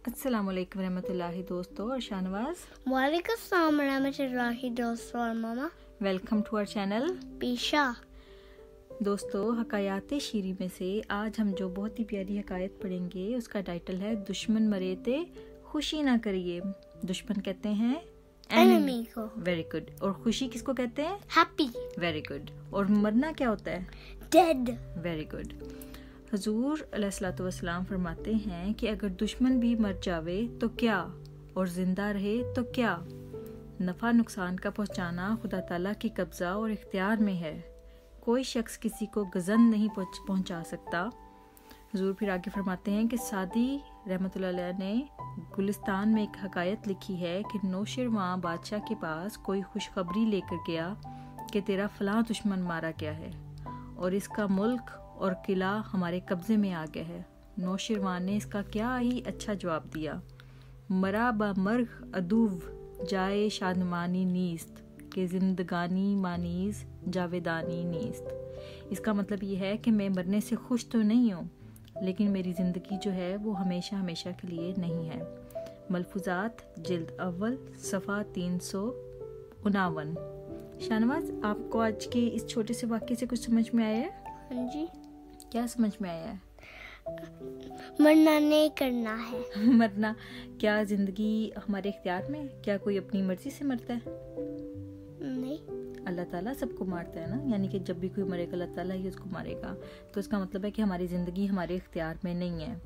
अस्सलामुअलैकुम रहमतुल्लाहि दोस्तों और शाहनवाज। वालेकुम अस्सलाम रहमतुल्लाहि दोस्तों और मामा। वेलकम टू आवर चैनल पीशा। दोस्तों, हकायात शीरी में से आज हम जो बहुत ही प्यारी हकायत पढ़ेंगे उसका टाइटल है दुश्मन मरे ते खुशी ना करिए। दुश्मन कहते हैं एनिमी को। Very good. और खुशी किसको कहते हैं? हैप्पी। Very good. और मरना क्या होता है? डेड। Very good. हुजूर अलैहिस्सलातु वस्सलाम फरमाते हैं कि अगर दुश्मन भी मर जावे तो क्या और जिंदा रहे तो क्या, नफ़ा नुकसान का पहुंचाना खुदा ताला की कब्जा और इख्तियार में है। कोई शख्स किसी को गज़न नहीं पहुंचा सकता। हुजूर फिर आगे फरमाते हैं कि सादी रहमतुल्लाह अलैह ने गुलिस्तान में एक हकायत लिखी है कि नौशिरवां बादशाह के पास कोई खुशखबरी लेकर गया कि तेरा फलां दुश्मन मारा गया है और इसका मुल्क और किला हमारे कब्जे में आ गया है। नौशिरवान ने इसका क्या ही अच्छा जवाब दिया, मरा ब मर्ग अदुव जाए शादमानी नीस्त के जिंदगानी मानीज जावेदानी नीस्त। इसका मतलब ये है कि मैं मरने से खुश तो नहीं हूँ, लेकिन मेरी ज़िंदगी जो है वो हमेशा हमेशा के लिए नहीं है। मलफूजात जिल्द अव्वल सफ़ा 359। शाहनवाज, आपको आज के इस छोटे से वाक्य से कुछ समझ में आया है? हाँ जी। क्या समझ में आया है? मरना नहीं करना है। मरना क्या जिंदगी हमारे इख्तियार में? क्या कोई अपनी मर्जी से मरता है? नहीं। अल्लाह ताला सबको मारता है ना, यानी कि जब भी कोई मरेगा अल्लाह ताला ही उसको मारेगा। तो इसका मतलब है कि हमारी ज़िंदगी हमारे इख्तियार में नहीं है।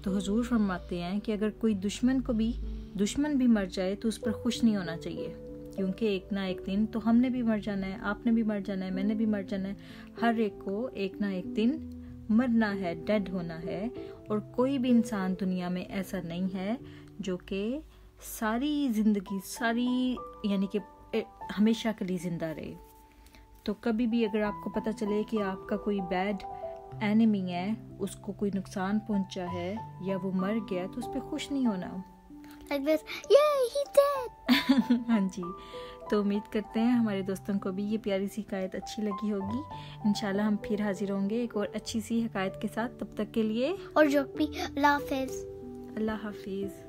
तो हुजूर फरमाते हैं कि अगर कोई दुश्मन भी मर जाए तो उस पर खुश नहीं होना चाहिए, क्योंकि एक ना एक दिन तो हमने भी मर जाना है, आपने भी मर जाना है, मैंने भी मर जाना है। हर एक को एक ना एक दिन मरना है, डेड होना है। और कोई भी इंसान दुनिया में ऐसा नहीं है जो कि सारी ज़िंदगी यानी कि हमेशा के लिए ज़िंदा रहे। तो कभी भी अगर आपको पता चले कि आपका कोई बैड एनिमी है, उसको कोई नुकसान पहुंचा है या वो मर गया, तो उस पर खुश नहीं होना। Like this, yay, he dead. हाँ जी। तो उम्मीद करते हैं हमारे दोस्तों को भी ये प्यारी सी हकायत अच्छी लगी होगी। इंशाल्लाह हम फिर हाजिर होंगे एक और अच्छी सी हकायत के साथ। तब तक के लिए और जो भी अल्लाह हाफिज। अल्लाह हाफिज।